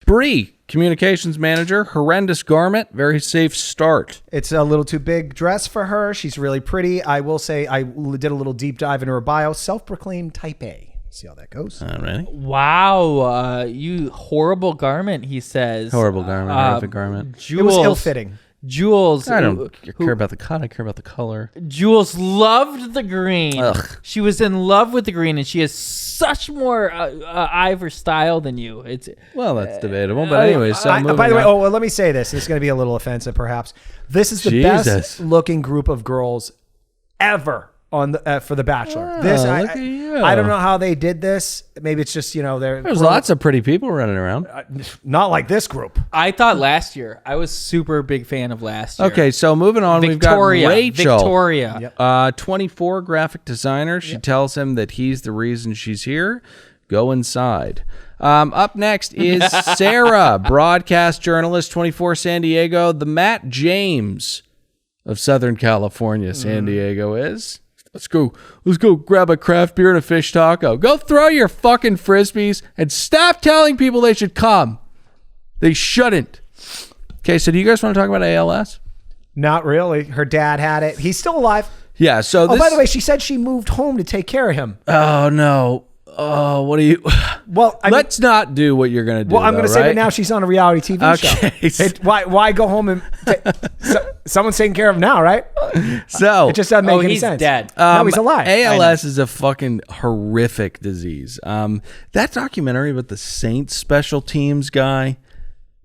Bree, communications manager, horrendous garment, very safe start. It's a little too big dress for her. She's really pretty. I will say I did a little deep dive into her bio. Self-proclaimed type A. See how that goes. All right. Wow, you horrible garment, he says. Horrible garment, horrific garment. Jules, It was ill-fitting. Jules. I don't care about the cut. I care about the color. Jules loved the green. Ugh. She was in love with the green, and she has such more eye for style than you. Well, that's debatable. But anyway, so moving by the way, on. let me say this. This is going to be a little offensive, perhaps. This is the Jesus. best-looking group of girls ever on for The Bachelor. Oh, this, look at you. I don't know how they did this. Maybe it's just There's lots of pretty people running around. not like this group. I thought last year. I was super big fan of last year. Okay, so moving on, Victoria. we've got Rachel. Victoria. Yep. 24, graphic designer. She tells him that he's the reason she's here. Go inside. Up next is Sarah, broadcast journalist, 24 San Diego. The Matt James of Southern California, San Diego is. Let's go grab a craft beer and a fish taco. Go throw your fucking Frisbees and stop telling people they should come. They shouldn't. Okay, so do you guys want to talk about ALS? Not really. Her dad had it. He's still alive. Yeah, so Oh, by the way, she said she moved home to take care of him. Oh, no. Oh, what do you... Well, Let's not do what you're going to do. Well, I'm going to say that now she's on a reality TV Okay. show. Why go home and... someone's taking care of him now, right? So... It just doesn't make any he's sense. dead. No, he's alive. ALS is a fucking horrific disease. That documentary about the Saints special teams guy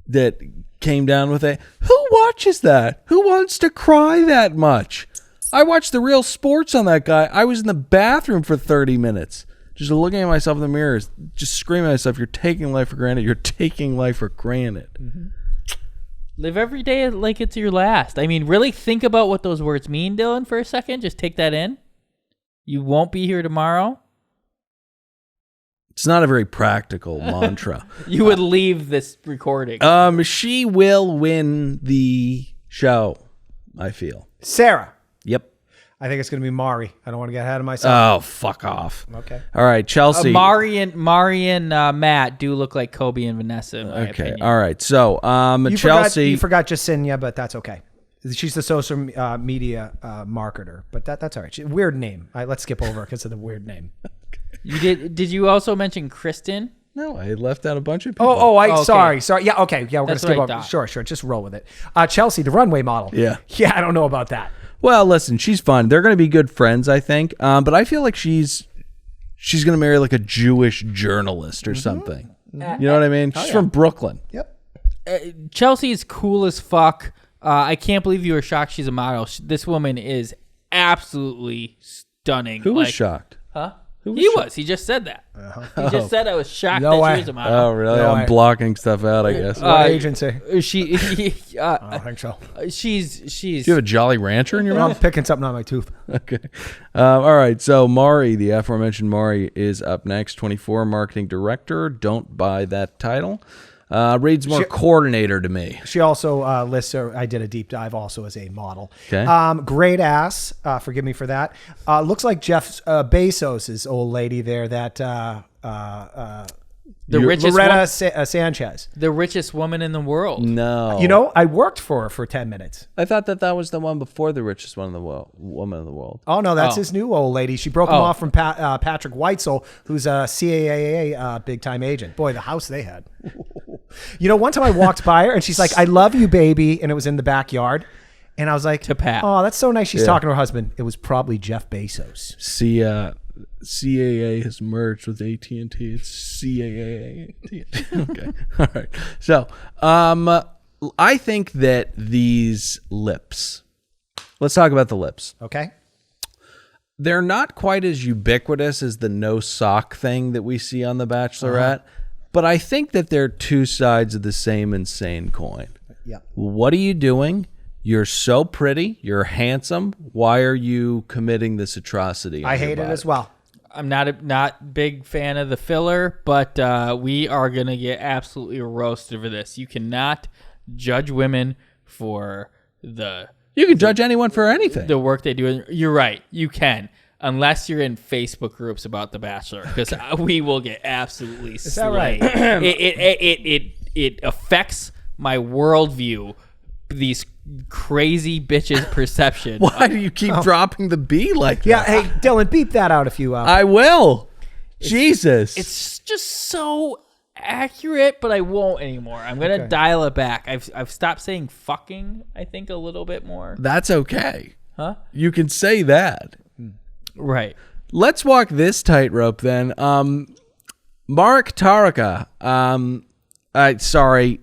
that came down with it. Who watches that? Who wants to cry that much? I watched the Real Sports on that guy. I was in the bathroom for 30 minutes. Just looking at myself in the mirror, just screaming at myself, you're taking life for granted. You're taking life for granted. Mm-hmm. Live every day like it's your last. I mean, really think about what those words mean, Dylan, for a second. Just take that in. You won't be here tomorrow. It's not a very practical mantra. You would leave this recording. She will win the show, I feel. Sarah. Yep. I think it's going to be Mari. I don't want to get ahead of myself. Oh, fuck off. Okay. All right, Chelsea. Mari and Matt do look like Kobe and Vanessa, in my opinion. All right. So, You Chelsea. forgot Jacinia, but that's okay. She's the social media marketer, but that's all right. Weird name. Let's skip over because of the weird name. You did you also mention Kristen? No, I left out a bunch of people. Sorry. Yeah, okay. Yeah, we're going to That's skip what I over. thought. Sure. Just roll with it. Chelsea, the runway model. Yeah. Yeah, I don't know about that. Well, listen, she's fun. They're going to be good friends, I think. But I feel like she's going to marry like a Jewish journalist or something. You know what I mean? She's from Brooklyn. Yep. Chelsea's cool as fuck. I can't believe you were shocked she's a model. This woman is absolutely stunning. Who was shocked? Huh? He was. He just said that. He just said I was shocked No that way. she was a model. Oh, really? No, I'm blocking stuff out, I guess. What agency? She, I don't think so. she's. Do you have a Jolly Rancher in your I'm mouth? picking something on my tooth. Okay. All right. So Mari, the aforementioned Mari, is up next. 24, marketing director. Don't buy that title. Reads more coordinator to me. She also lists her. I did a deep dive also as a model. Okay. Great ass. Forgive me for that. Looks like Jeff Bezos' old lady there. That the richest Loretta Sanchez. the richest woman in the world. No. You know, I worked for her for 10 minutes. I thought that was the one before the richest one in the world, woman in the world. Oh, no, that's his new old lady. She broke him off from Patrick Weitzel, who's a CAA big-time agent. Boy, the house they had. You know, one time I walked by her, and she's like, I love you, baby, and it was in the backyard. And I was like, To Pat. Oh, that's so nice. She's talking to her husband. It was probably Jeff Bezos. CAA has merged with AT&T. It's CAA. Okay. All right. So, I think that these lips, let's talk about the lips. Okay. They're not quite as ubiquitous as the no sock thing that we see on The Bachelorette, but I think that they're two sides of the same insane coin. Yeah. What are you doing? You're so pretty. You're handsome. Why are you committing this atrocity? I hate it as well. I'm not big fan of the filler, but we are gonna get absolutely roasted for this. You cannot judge women for You can judge anyone for anything. the work they do. You're right, you can, unless you're in Facebook groups about The Bachelor, because we will get absolutely that slayed. right? it affects my worldview. These crazy bitches' perception. Why do you keep dropping the B like that? Yeah, hey, Dylan, beep that out if you... I will. Jesus. It's just so accurate, but I won't anymore. I'm gonna dial it back. I've stopped saying fucking, I think, a little bit more. That's okay. Huh? You can say that. Right. Let's walk this tightrope then. Mark Taraka. Sorry.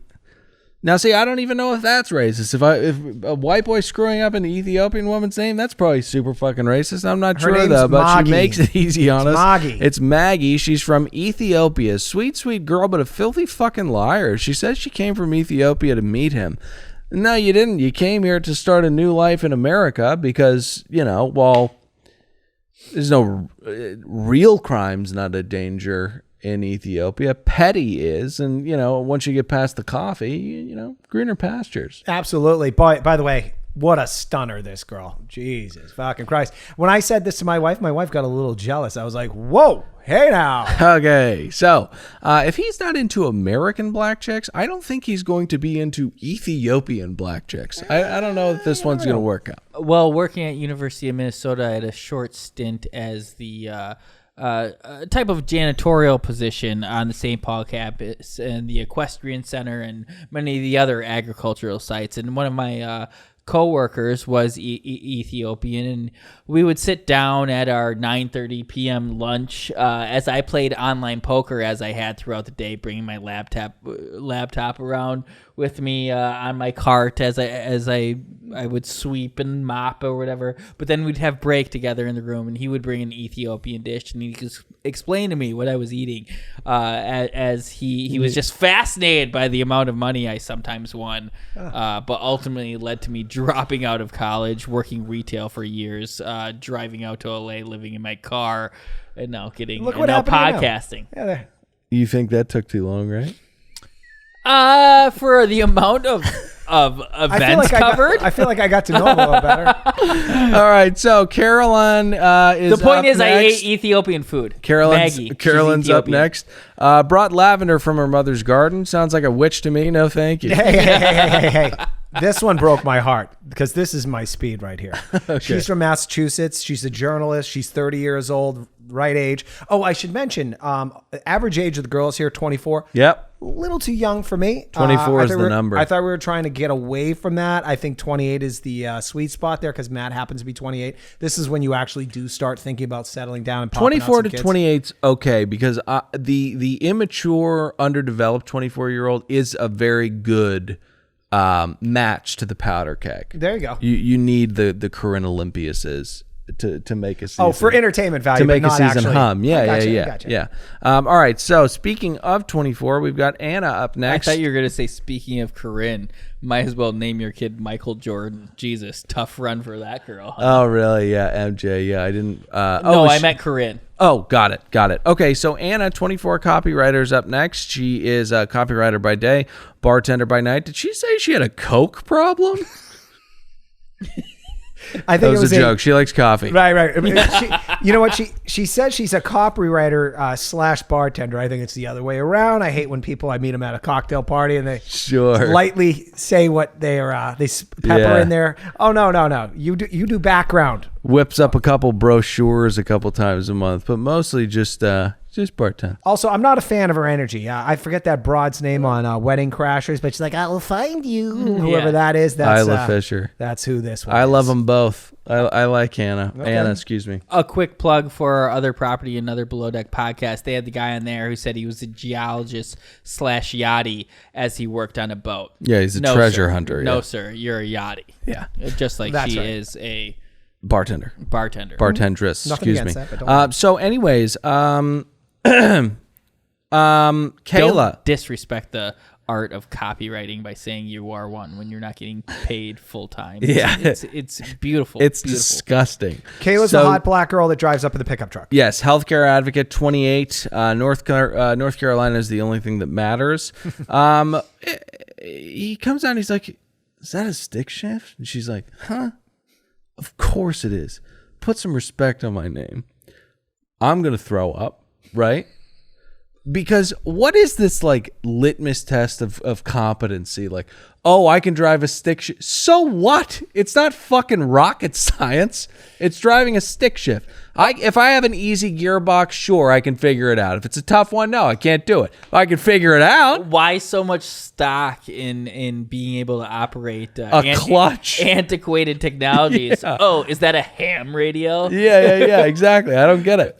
Now, see, I don't even know if that's racist. If a white boy screwing up an Ethiopian woman's name, that's probably super fucking racist. I'm not sure, though, but Maggie. she makes it easy on us. Maggie. It's Maggie. She's from Ethiopia. Sweet, sweet girl, but a filthy fucking liar. She says she came from Ethiopia to meet him. No, you didn't. You came here to start a new life in America because, well, there's no real crime's not a danger in Ethiopia. Petty is, and once you get past the coffee, greener pastures. Absolutely. By the way, what a stunner, this girl. Jesus fucking Christ. When I said this to my wife got a little jealous. I was like, whoa, hey now. Okay, so if he's not into American black chicks, I don't think he's going to be into Ethiopian black chicks. I don't know if this one's going to work out. Well, working at University of Minnesota, I had a short stint as the type of janitorial position on the St. Paul campus and the Equestrian Center and many of the other agricultural sites. And one of my co-workers was Ethiopian, and we would sit down at our 9:30 p.m. lunch as I played online poker, as I had throughout the day, bringing my laptop around with me on my cart as I would sweep and mop or whatever. But then we'd have break together in the room, and he would bring an Ethiopian dish, and he could explain to me what I was eating, as he was just fascinated by the amount of money I sometimes won, but ultimately led to me dropping out of college, working retail for years, driving out to LA, living in my car, and now podcasting. Yeah, You think that took too long, right? For the amount of events covered. I feel like I got to know him a little better. All right, so Caroline is the point up is next. I ate Ethiopian food. Caroline's up next. Brought lavender from her mother's garden. Sounds like a witch to me. No, thank you. Hey. This one broke my heart because this is my speed right here. Okay. She's from Massachusetts. She's a journalist. She's 30 years old, right age. Oh, I should mention, average age of the girls here, 24. Yep. A little too young for me. 24 is the number. I thought we were trying to get away from that. I think 28 is the sweet spot there because Matt happens to be 28. This is when you actually do start thinking about settling down and popping 24 out to some kids. 28's okay because the immature, underdeveloped 24-year-old is a very good match to the powder keg. There you go. You need the Corinne Olympiuses to make a season. Oh, for entertainment value, to make but a season actually. hum. Yeah, Gotcha. yeah. All right. So speaking of 24, we've got Anna up next. I thought you were gonna say, speaking of Corinne, might as well name your kid Michael Jordan. Jesus, tough run for that girl. Huh? Oh, really? Yeah, MJ. Yeah, I didn't. I meant Corinne. Oh, got it. Okay, so Anna, 24, copywriter's up next. She is a copywriter by day, bartender by night. Did she say she had a Coke problem? I think that was a joke. She likes coffee. Right. I mean, you know what? She said she's a copywriter / bartender. I think it's the other way around. I hate when I meet them at a cocktail party and they lightly say what they pepper in there. Oh no. You do background. Whips up a couple brochures a couple times a month, but mostly just bartend. Also, I'm not a fan of her energy. I forget that broad's name on Wedding Crashers, but she's like, I will find you. Whoever that is. That's Isla Fisher. That's who this one I is. love them both. I like Hannah. Okay. Anna, excuse me. A quick plug for our other property, another Below Deck podcast. They had the guy on there who said he was a geologist / yachty as he worked on a boat. Yeah, he's a treasure hunter. No, sir, you're a yachty. Yeah. Just like That's she right. is a bartendress. Nothing Excuse me. against that, but So, anyways, Kayla. Don't disrespect the art of copywriting by saying you are one when you're not getting paid full time. Yeah. It's beautiful. It's beautiful. Disgusting. Kayla's a hot black girl that drives up in the pickup truck. Yes, healthcare advocate, 28. North Carolina is the only thing that matters. He comes out and he's like, is that a stick shift? And she's like, huh? Of course it is. Put some respect on my name. I'm going to throw up, right? Because what is this like litmus test of competency competency? Oh, I can drive a stick shift. So what? It's not fucking rocket science. It's driving a stick shift. If I have an easy gearbox, sure, I can figure it out. If it's a tough one, no, I can't do it. I can figure it out. Why so much stock in being able to operate a clutch? Antiquated technologies. Yeah. Oh, is that a ham radio? Yeah, exactly. I don't get it.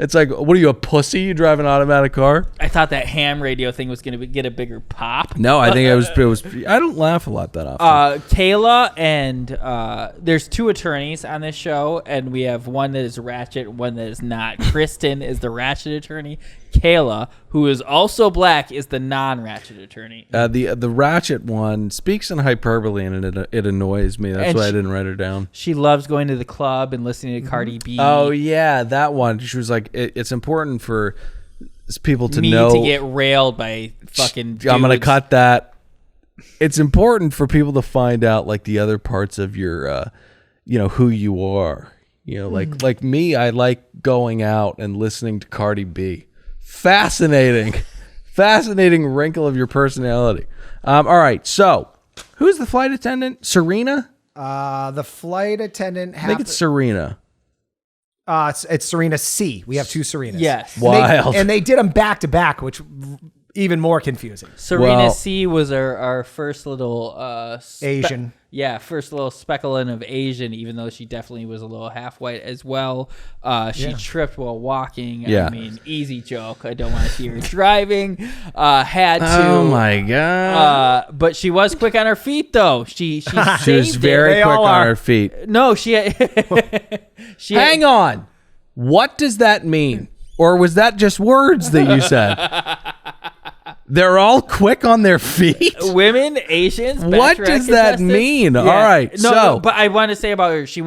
It's like, what are you, a pussy? You drive an automatic car? I thought that ham radio thing was going to get a bigger pop. No, I think it was. I don't laugh a lot that often. Kayla and there's two attorneys on this show, and we have one that is ratchet, one that is not. Kristen is the ratchet attorney. Kayla, who is also black, is the non-ratchet attorney. The ratchet one speaks in hyperbole, and it annoys me. That's why I didn't write her down. She loves going to the club and listening to Cardi B. Oh yeah, that one. She was like, it's important for people to know to get railed by fucking dudes. I'm gonna cut that. It's important for people to find out like the other parts of your, who you are. Like me, I like going out and listening to Cardi B. Fascinating wrinkle of your personality. All right, so who's the flight attendant? Serena? The flight attendant. I think it's Serena. It's Serena C. We have two Serenas. Yes. Wild. And they did them back to back, which even more confusing. Serena C was our first little Asian. First little speckling of Asian, even though she definitely was a little half white as well. She tripped while walking. Yeah. I mean, easy joke. I don't want to see her driving. Had to. Oh my god. But she was quick on her feet though. She was very quick on her feet. No, she Hang on. What does that mean? Or was that just words that you said? They're all quick on their feet? Women, Asians, what does that mean? Yeah. All right. No, but I want to say about her, she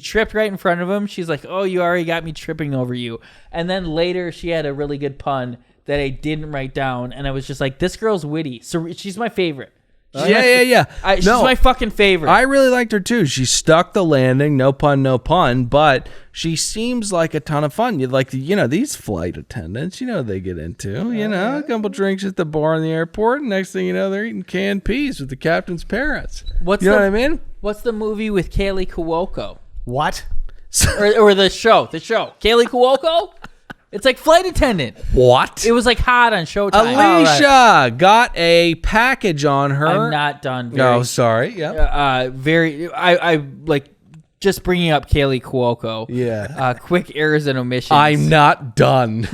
tripped right in front of him. She's like, "Oh, you already got me tripping over you." And then later she had a really good pun that I didn't write down, and I was just like, this girl's witty. So she's my favorite. Yeah. She's my fucking favorite. I really liked her too. She stuck the landing, no pun, but she seems like a ton of fun. You'd like these flight attendants, they get into, a couple drinks at the bar in the airport, and next thing you know, they're eating canned peas with the captain's parents. What I mean? What's the movie with Kaylee Cuoco? What? or the show? Kaylee Cuoco? It's like flight attendant. What? It was like hot on Showtime. Alicia got a package on her. I'm not done. Sorry. Yeah. I like just bringing up Kaylee Cuoco. Yeah. Quick errors and omissions. I'm not done.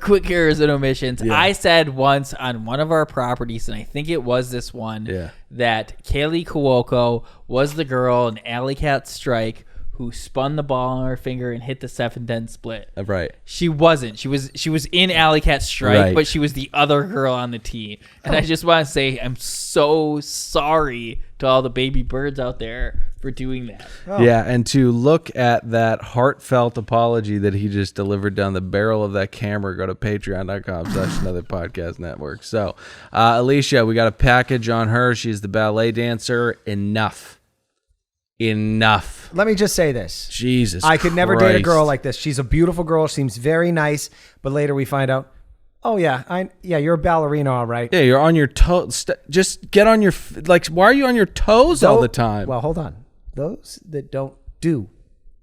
Quick errors and omissions. Yeah. I said once on one of our properties, and I think it was this one, that Kaylee Cuoco was the girl in Alley Cat Strike who spun the ball on her finger and hit the 7-10 split. Right. She wasn't. She was in Alley Cat Strike, but she was the other girl on the team. And I just want to say I'm so sorry to all the baby birds out there for doing that. Oh. Yeah, and to look at that heartfelt apology that he just delivered down the barrel of that camera, go to patreon.com/anotherpodcastnetwork. So, Alicia, we got a package on her. She's the ballet dancer. Enough. Let me just say this. Jesus I could never date a Christ. girl like this. She's a beautiful girl. Seems very nice. But later we find out, oh, yeah, you're a ballerina, all right. Yeah, you're on your toes. Just get on your... why are you on your toes all the time? Well, hold on. Those that don't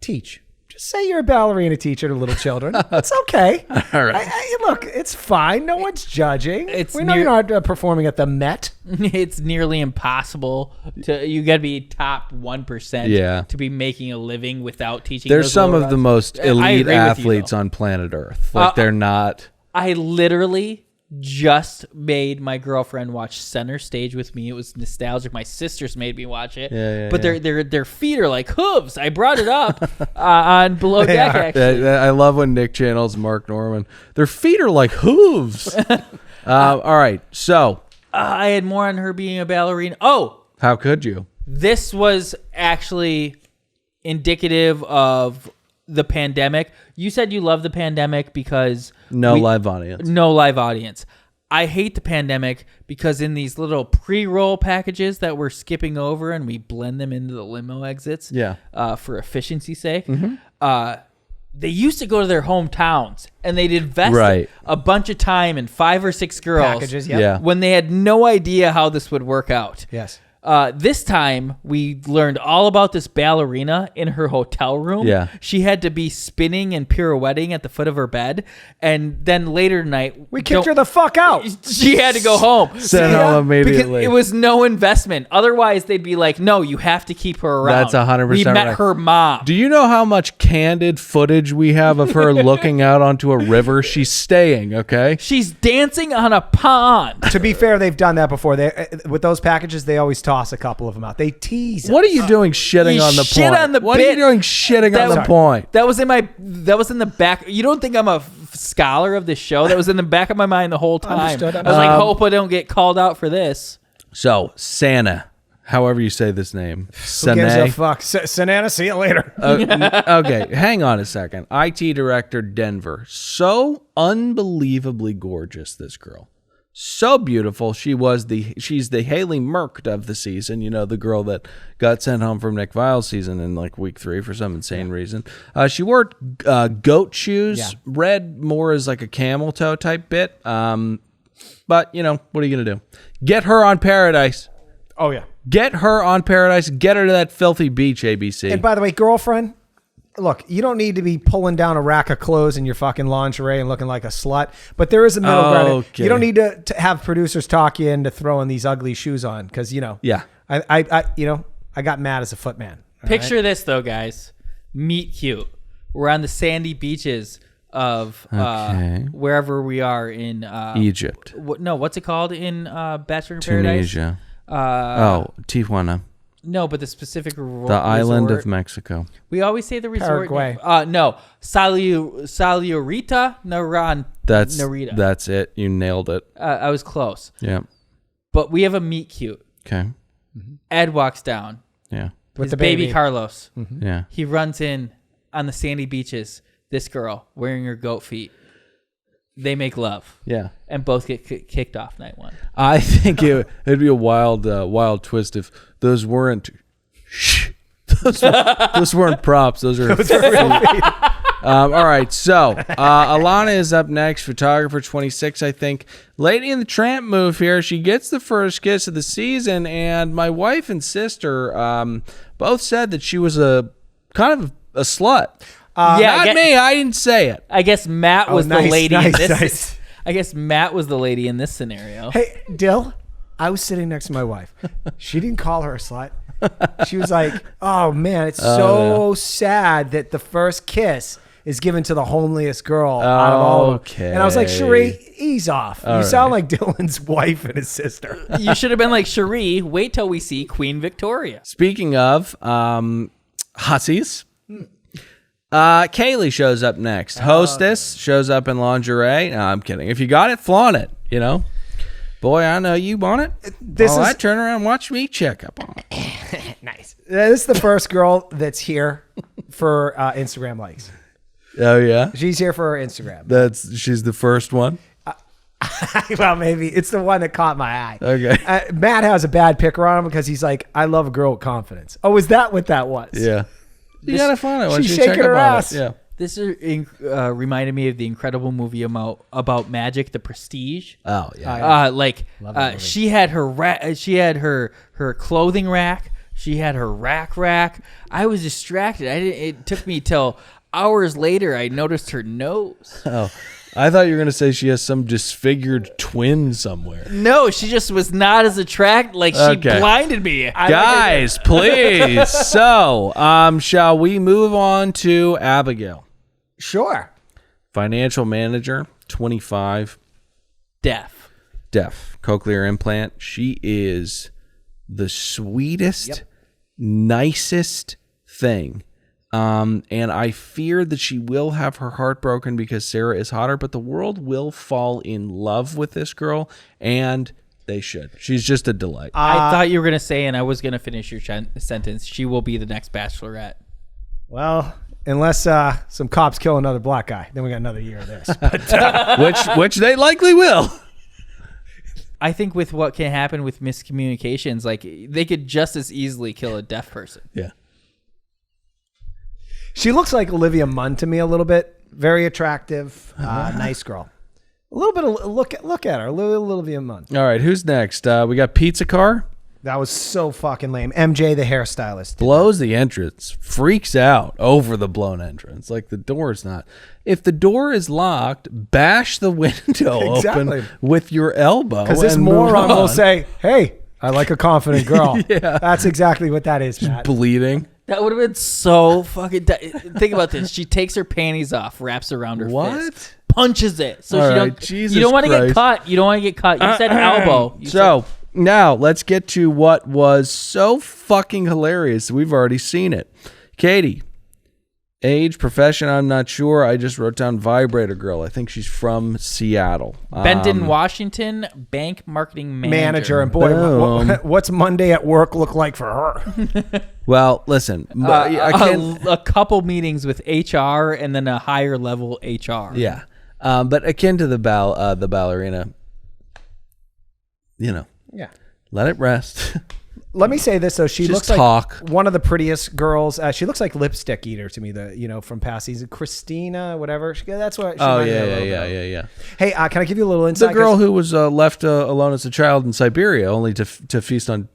teach. Just say you're a ballerina teacher to little children. It's okay. All right. Look, it's fine. No one's judging. We know near- you're not performing at the Met. It's nearly impossible you got to be top 1% to be making a living without teaching. There's some of the most elite athletes on planet Earth. They're not. I literally just made my girlfriend watch Center Stage with me. It was nostalgic. My sisters made me watch it. But their feet are like hooves. I brought it up on Below Deck, actually. I love when Nick channels Mark Norman. Their feet are like hooves. All right, so I had more on her being a ballerina. Oh, how could you? This was actually indicative of the pandemic. You said you love the pandemic because no live audience. I hate the pandemic because in these little pre-roll packages that we're skipping over and we blend them into the limo exits for efficiency's sake, they used to go to their hometowns and they'd invest Right. a bunch of time in 5 or 6 girls Packages, yep. Yeah. when they had no idea how this would work out. Yes. This time, we learned all about this ballerina in her hotel room. Yeah. She had to be spinning and pirouetting at the foot of her bed. And then later tonight... We kicked her the fuck out. She had to go home. Sent home Because immediately. it was no investment. Otherwise, they'd be like, no, you have to keep her around. That's 100% We met right. her mom. Do you know how much candid footage we have of her looking out onto a river? She's staying, okay? She's dancing on a pond. To be fair, they've done that before. They with those packages, they always toss a couple of them out. They tease. What are you doing shitting You on the shit point? on the what are bit. you doing shitting on the That- point? That was in the back. You don't think I'm a scholar of this show? That was in the back of my mind the whole time. Understood. I was like, hope I don't get called out for this. So, Santa, however you say this name. Who gives a fuck? Sanana, see you later. Okay, hang on a second. IT director Denver. So unbelievably gorgeous, this girl. So beautiful. She's the Haley Merkt of the season. You know, the girl that got sent home from Nick Vile's season in like week 3 for some insane reason. She wore goat shoes, Yeah. red more as like a camel toe type bit. But you know, what are you gonna do? Get her on Paradise. Oh yeah. Get her on Paradise. Get her to that filthy beach, ABC. And by the way, girlfriend, look, you don't need to be pulling down a rack of clothes in your fucking lingerie and looking like a slut. But there is a middle ground. Okay. You don't need to have producers talk you into throwing these ugly shoes on because Yeah. I got mad as a footman. all Picture right? this though, guys. Meet cute. We're on the sandy beaches of Okay. wherever we are in Egypt. what's it called in Bachelor in Paradise? Tunisia. Tijuana. No, but the specific The island of resort. Mexico. We always say the resort. Paraguay. No, Salurita Naran. That's Narita. That's it. You nailed it. I was close, Yeah. but we have a meet cute. Okay. Ed walks down Yeah. With his the baby baby. Carlos. Yeah. He runs in on the sandy beaches. This girl wearing her goat feet. They make love Yeah. and both get kicked off night 1. I think it'd be a wild twist if those weren't. Those weren't props. Those are. All right, so Alana is up next. Photographer 26, I think. Lady in the Tramp move here. She gets the first kiss of the season, and my wife and sister both said that she was a kind of a slut. Not me. I didn't say it. I guess Matt was the lady in this. Nice. I guess Matt was the lady in this scenario. Hey, Dill, I was sitting next to my wife. She didn't call her a slut. She was like, oh, man, it's so sad that the first kiss is given to the homeliest girl out of all of them. Okay. And I was like, Cherie, ease off. You sound like Dylan's wife and his sister. You should have been like, Cherie, wait till we see Queen Victoria. Speaking of hussies, Kaylee shows up next. Hostess shows up in lingerie. No, I'm kidding. If you got it, flaunt it, you know. Boy, I know you want it. I turn around and watch me check up on it. Nice. This is the first girl that's here for Instagram likes. Oh, yeah? She's here for her Instagram. She's the first one? Well, maybe. It's the one that caught my eye. Okay. Matt has a bad picker on him because he's like, I love a girl with confidence. Oh, is that what that was? Yeah. You gotta find it. Once she's you check shaking up her on it. ass. Yeah. This reminded me of the incredible movie about magic, The Prestige. Oh, yeah. She had her clothing rack. She had her rack. I was distracted. It took me till hours later. I noticed her nose. Oh, I thought you were gonna say she has some disfigured twin somewhere. No, she just was not as attractive. Like she Okay. blinded me. Guys, please. So, shall we move on to Abigail? Sure. Financial manager, 25, Deaf. deaf, cochlear implant. She is the sweetest, nicest thing. And I fear that she will have her heart broken because Sarah is hotter, but the world will fall in love with this girl, and they should. She's just a delight. I thought you were going to say, and I was going to finish your sentence, she will be the next Bachelorette. Well, unless some cops kill another black guy, then we got another year of this. But, which they likely will. I think with what can happen with miscommunications, like they could just as easily kill a deaf person. Yeah. She looks like Olivia Munn to me a little bit. Very attractive, nice girl. A little bit of look at her, a little Olivia Munn. All right, who's next? We got Pizza Car. That was so fucking lame. MJ, the hairstylist, Blows the entrance, freaks out over the blown entrance. Like the door's not. If the door is locked, bash the window open with your elbow. Because this moron will say, "Hey, I like a confident girl." Yeah. That's exactly what that is, Matt. Bleeding. That would have been so fucking. Think about this. She takes her panties off, wraps around her fist, punches it. So All she right, don't. Jesus You don't want to Christ. get cut. You don't want to get cut. You said elbow. Now let's get to what was so fucking hilarious. We've already seen it. Katie, age, profession, I'm not sure. I just wrote down vibrator girl. I think she's from Seattle. Benton, Washington, bank marketing manager. And boy, what's Monday at work look like for her? Well, listen, I can't. A couple meetings with HR and then a higher level HR. Yeah, but akin to the ballerina, Yeah. let it rest. Let me say this though, she Just looks talk. like one of the prettiest girls. She looks like Lipstick Eater to me. From past season, Christina, whatever. That's what. She reminded me a little bit of. Hey, can I give you a little insight? the girl who was left alone as a child in Siberia, only to feast on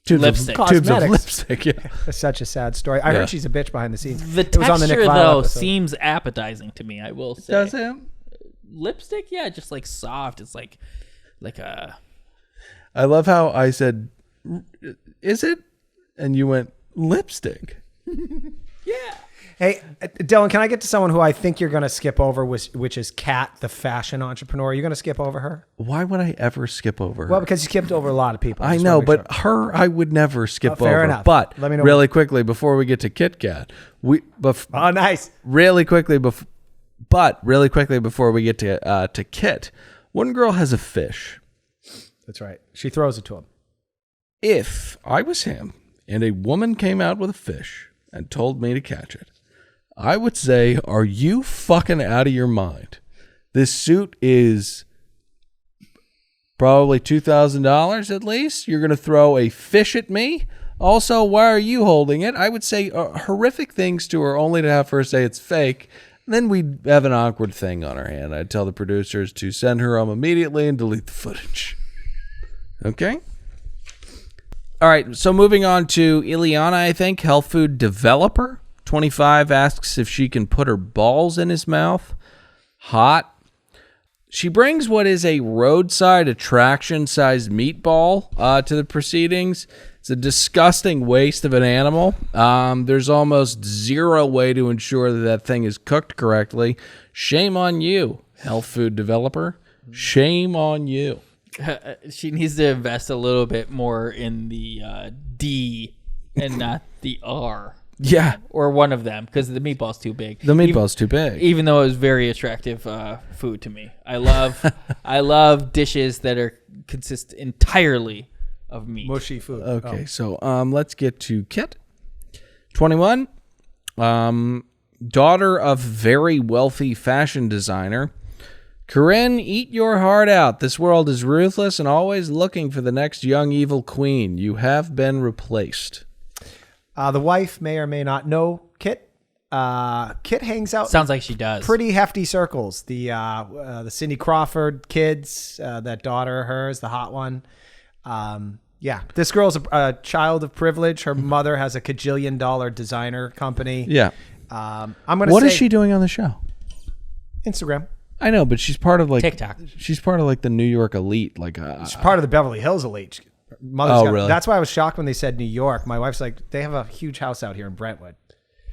tubes Lipstick. of tubes of Cosmetics. lipstick. Yeah. It's such a sad story. I heard she's a bitch behind the scenes. The It was on the Nick texture Viall though episode. seems appetizing to me. I will say. Does him? Lipstick? Yeah, just like soft. It's like a. I love how I said, "Is it?" and you went lipstick. Yeah. Hey, Dylan, can I get to someone who I think you're going to skip over, which is Kat, the fashion entrepreneur? Are you going to skip over her? Why would I ever skip over her? Well, because you skipped over a lot of people. I just know, wanna make but her I would never skip over. fair enough. But Let me know really quickly before we get to Kit Kat, Oh, nice. really quickly before we get to Kit, one girl has a fish. That's right. She throws it to him. If I was him and a woman came out with a fish and told me to catch it, I would say, "Are you fucking out of your mind? This suit is probably $2,000 at least. You're going to throw a fish at me? Also, why are you holding it?" I would say horrific things to her only to have her say it's fake. And then we'd have an awkward thing on our hand. I'd tell the producers to send her home immediately and delete the footage. Okay? All right, so moving on to Ileana, I think, health food developer. 25 asks if she can put her balls in his mouth. Hot. She brings what is a roadside attraction-sized meatball to the proceedings. It's a disgusting waste of an animal. There's almost zero way to ensure that thing is cooked correctly. Shame on you, health food developer. Shame on you. She needs to invest a little bit more in the D and not the R. Yeah. Or one of them, because the meatball's too big. The meatball's too big. Even though it was very attractive food to me. I love dishes that consist entirely of meat. Mushy food. Okay, so let's get to Kit. 21. Daughter of very wealthy fashion designer. Corinne, eat your heart out. This world is ruthless and always looking for the next young evil queen. You have been replaced. The wife may or may not know Kit. Kit hangs out. Sounds like she does. Pretty hefty circles. The Cindy Crawford kids, that daughter of hers, the hot one. Yeah, this girl's a child of privilege. Her mother has a $1 kajillion designer company. Yeah. I'm gonna. What is she doing on the show? Instagram. I know, but she's part of like TikTok. She's part of like the New York elite. Like She's part of the Beverly Hills elite. Really? That's why I was shocked when they said New York. My wife's like, they have a huge house out here in Brentwood.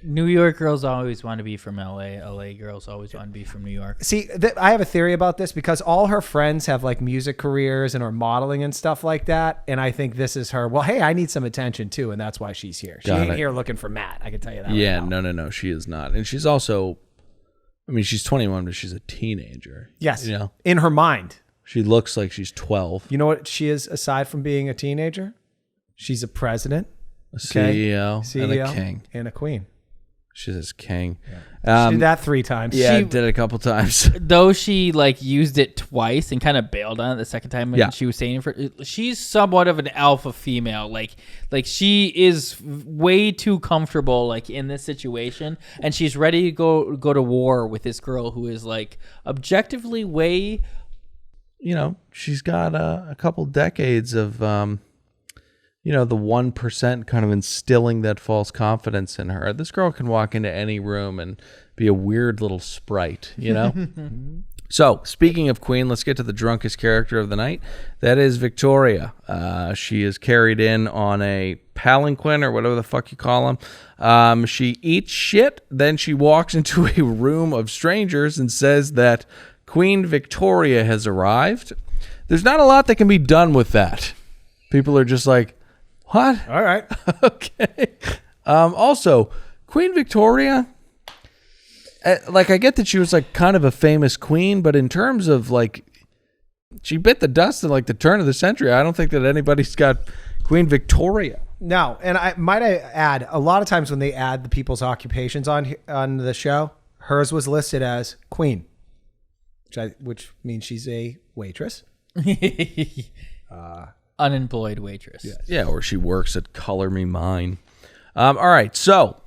New York girls always want to be from LA. LA girls always want to be from New York. See, I have a theory about this because all her friends have like music careers and are modeling and stuff like that. And I think this is her. Well, hey, I need some attention too, and that's why she's here. She ain't here looking for Matt. I can tell you that. Yeah, right now. no, she is not. And she's also, I mean, she's 21, but she's a teenager. Yes, You know, in her mind. she looks like she's 12. You know what she is aside from being a teenager? She's a president, A CEO, and a king. and a queen. She says king. She did that 3 times. Yeah, did it a couple times. Though she like used it twice and kind of bailed on it the second time when she was saying she's somewhat of an alpha female. Like she is way too comfortable like in this situation, and she's ready to go to war with this girl who is like objectively way. You know, she's got a couple decades of you know, the 1% kind of instilling that false confidence in her. This girl can walk into any room and be a weird little sprite, you know? So, speaking of Queen, let's get to the drunkest character of the night. That is Victoria. She is carried in on a palanquin or whatever the fuck you call them. She eats shit, then she walks into a room of strangers and says that Queen Victoria has arrived. There's not a lot that can be done with that. People are just like, what? All right. Okay. Also, Queen Victoria, like, I get that she was like kind of a famous queen, but in terms of like, she bit the dust in like the turn of the century. I don't think that anybody's got Queen Victoria. No, and I add, a lot of times when they add the people's occupations on the show, hers was listed as queen, which means she's a waitress. Unemployed waitress. Yeah, or she works at Color Me Mine. All right, so